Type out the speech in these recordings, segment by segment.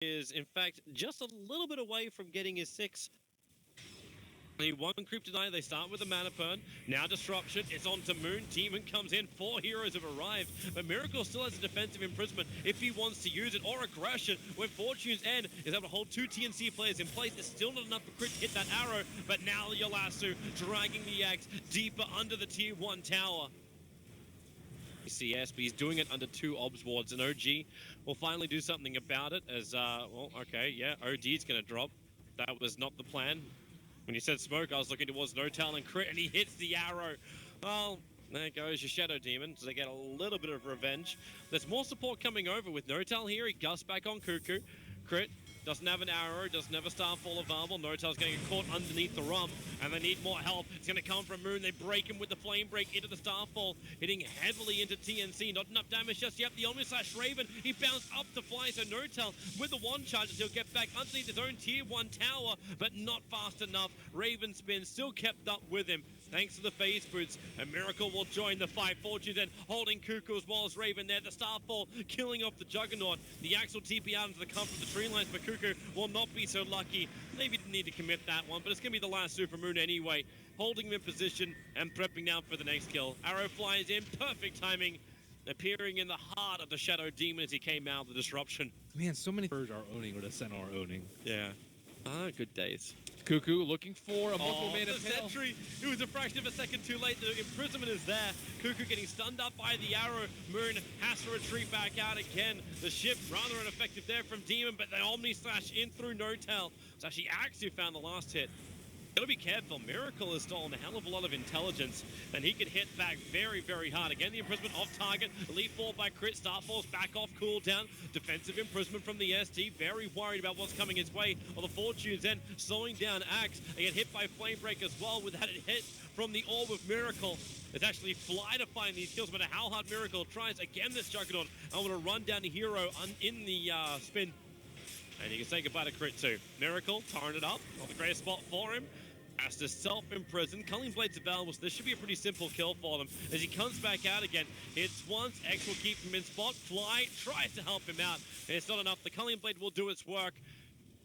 is, in fact, just a little bit away from getting his 6. Only one creep tonight. They start with a mana burn. Now disruption. It's on to Moon. Demon comes in. 4 heroes have arrived. But Miracle still has a defensive imprisonment if he wants to use it, or aggression. When Fortune's End is able to hold 2 TnC players in place, it's still not enough for Crit to hit that arrow. But now Yolasu dragging the axe deeper under the tier 1 tower. CS, but he's doing it under 2 obs wards, and OG will finally do something about it as, well, okay, yeah, OD's going to drop. That was not the plan. When you said smoke, I was looking towards Notail and Crit, and he hits the arrow. Well, there goes your Shadow Demon, so they get a little bit of revenge. There's more support coming over with Notail here. He gusts back on Kuku. Crit doesn't have an arrow, doesn't have a Starfall available. Notail's going to get caught underneath the rump, and they need more help. It's going to come from Moon. They break him with the Flame Break into the Starfall, hitting heavily into TnC. Not enough damage just yet. The Omni-Slash Raven, he bounced up to fly, so Notail with the 1 charge, he'll get back underneath his own tier 1 tower, but not fast enough. Raven Spin still kept up with him. Thanks to the phase boots, a Miracle will join the fight. Fortune then holding Kuku as well as Raven there. The Starfall killing off the Juggernaut. The Axe will TP out into the cover of the tree lines, but Kuku will not be so lucky. Maybe didn't need to commit that one, but it's going to be the last Super Moon anyway. Holding him in position and prepping now for the next kill. Arrow flies in, perfect timing. Appearing in the heart of the Shadow Demon as he came out of the disruption. Man, so many birds are owning or the Sen are owning. Yeah. Ah, good days. Kuku looking for a multiple mana the sentry. It was a fraction of a second too late. The imprisonment is there. Kuku getting stunned up by the arrow. Moon has to retreat back out again. The shift rather ineffective there from Demon, but the Omni Slash in through Notail. It's actually Axe who found the last hit. Gotta be careful. Miracle has stolen a hell of a lot of intelligence, and he can hit back very, very hard. Again, the imprisonment off target. Elite 4 by Crit. Starfall's back off cooldown. Defensive imprisonment from the ST. Very worried about what's coming his way. Well, the Fortune's End slowing down Axe. They get hit by Flame Break as well with that hit from the Orb of Miracle. It's actually Fly to find these kills, no matter how hard Miracle tries. Again, this Juggernaut. I'm going to run down the hero in the spin. And you can say goodbye to Crit too. Miracle, tarring it up. Not the greatest spot for him. Has to self-imprison. Culling Blade's available, so this should be a pretty simple kill for them. As he comes back out again, hits once, X will keep him in spot. Fly tries to help him out. It's not enough. The Culling Blade will do its work.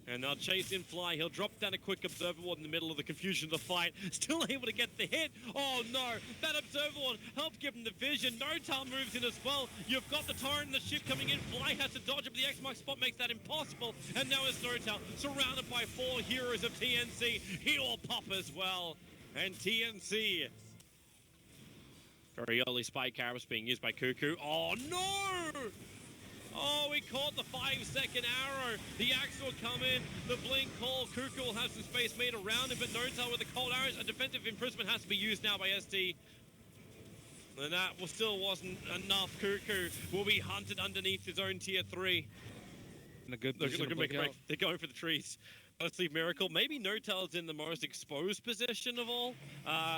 And they'll chase in Fly. He'll drop down a quick Observer Ward in the middle of the confusion of the fight. Still able to get the hit. Oh no, that Observer Ward helped give him the vision. Notail moves in as well. You've got the Torrent and the ship coming in. Fly has to dodge it, but the X-Mark spot makes that impossible. And now it's Notail, surrounded by 4 heroes of TnC. He will pop as well. And TnC. Very early Spike Carabas being used by Kuku. Oh no! Oh, he caught the 5-second arrow. The Axe will come in. The Blink call. Kuku will have some space made around him, but Notail with the cold arrows. A defensive imprisonment has to be used now by ST. And that still wasn't enough. Kuku will be hunted underneath his own tier 3. In a good Look position at make a break. They're going for the trees. Let's leave Miracle. Maybe Notail's in the most exposed position of all.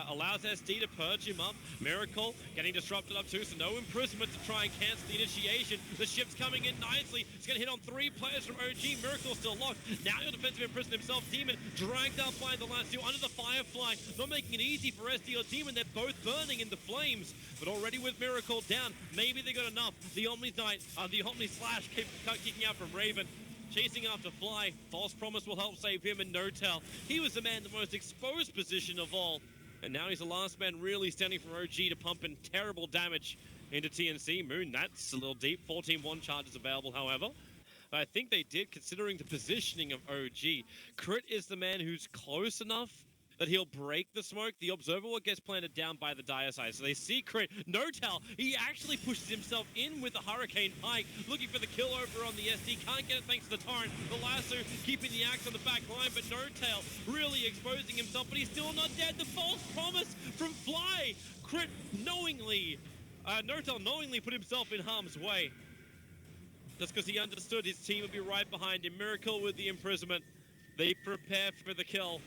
Allows SD to purge him up. Miracle getting disrupted up too, so no imprisonment to try and cancel the initiation. The ship's coming in nicely. It's going to hit on 3 players from OG. Miracle still locked. Now he'll defensive imprison himself. Demon dragged up by the last 2 under the Firefly. Not making it easy for SD or Demon. They're both burning in the flames. But already with Miracle down, maybe they got enough. The Omni Slash keep kicking out from Raven. Chasing after Fly. False Promise will help save him and Notail. He was the man in the most exposed position of all. And now he's the last man really standing for OG to pump in terrible damage into TnC. Moon, that's a little deep. 14-1 charges available, however. I think they did, considering the positioning of OG. Crit is the man who's close enough that he'll break the smoke. The Observer gets planted down by the dire side. So they see Crit. Notail, he actually pushes himself in with the Hurricane Pike, looking for the kill over on the SD. Can't get it thanks to the Torrent. The Lasso keeping the Axe on the back line, but Notail really exposing himself, but he's still not dead. The False Promise from Fly. Crit knowingly, Notail knowingly put himself in harm's way. Just because he understood his team would be right behind him. Miracle with the imprisonment. They prepare for the kill.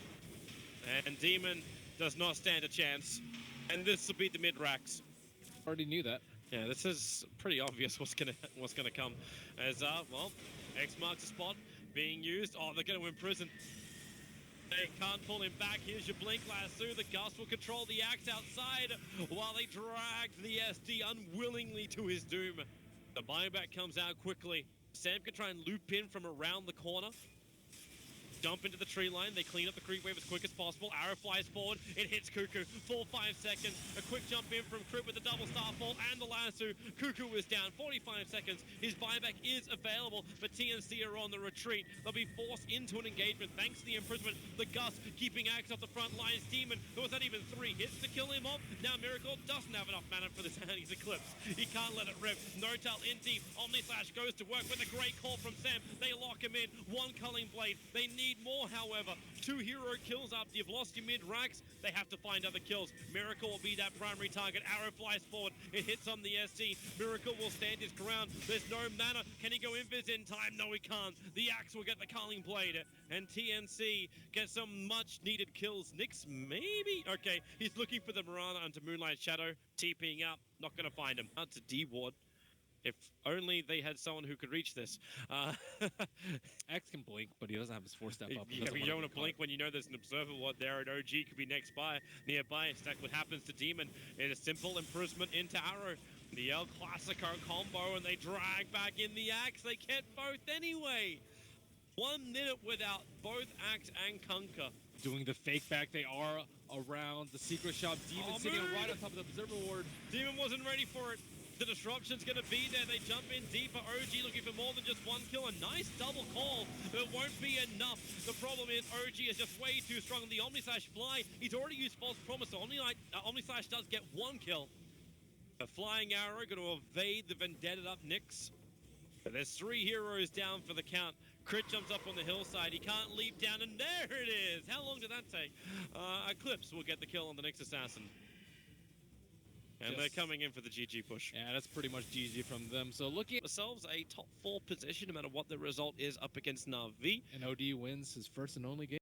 And Demon does not stand a chance. And this will be the mid-racks. Already knew that. Yeah, this is pretty obvious what's gonna come. As well, X marks the spot being used. Oh, they're gonna imprison. They can't pull him back. Here's your Blink Lasso. The Gust will control the Axe outside while they drag the SD unwillingly to his doom. The buyback comes out quickly. Sam can try and loop in from around the corner. Jump into the tree line. They clean up the creep wave as quick as possible. Arrow flies forward. It hits Kuku. Full 5 seconds. A quick jump in from Crit with the double starfall and the lasso. Kuku is down. 45 seconds. His buyback is available, but TnC are on the retreat. They'll be forced into an engagement thanks to the imprisonment. The Gus keeping Axe off the front lines. Demon, there was not even 3 hits to kill him off. Now Miracle doesn't have enough mana for this Annie's Eclipse. He can't let it rip. Notail in deep. Omnislash goes to work with a great call from Sam. They lock him in. 1 culling blade. They need more, however. 2 hero kills up. You've lost your mid-racks. They have to find other kills. Miracle will be that primary target. Arrow flies forward. It hits on the SC. Miracle will stand his ground. There's no mana. Can he go invis in time? No, he can't. The Axe will get the culling blade. And TnC gets some much-needed kills. Nyx, maybe? Okay, he's looking for the Mirana onto Moonlight Shadow. TPing up. Not going to find him. Out to D-Ward. If only they had someone who could reach this. X can blink, but he doesn't have his 4-step up. Yeah, you don't want to blink when you know there's an observer ward there, and OG could be nearby. Stack what happens to Demon. It is simple imprisonment into Arrow. The El Clasico combo, and they drag back in the Axe. They get both anyway. 1 minute without both Axe and Kunkka. Doing the fake back, they are around the secret shop. Demon sitting right on top of the observer ward. Demon wasn't ready for it. The disruption's going to be there. They jump in deeper. OG looking for more than just 1 kill. A nice double call. It won't be enough. The problem is OG is just way too strong. The Omnislash fly, he's already used False Promise. So Omnislash does get 1 kill. A flying arrow going to evade the vendetta up Nyx. But there's 3 heroes down for the count. Crit jumps up on the hillside. He can't leap down, and there it is. How long did that take? Eclipse will get the kill on the next assassin. And they're coming in for the GG push. Yeah, that's pretty much GG from them. So looking at themselves a top 4 position, no matter what the result is up against Na'Vi. and OD wins his first and only game.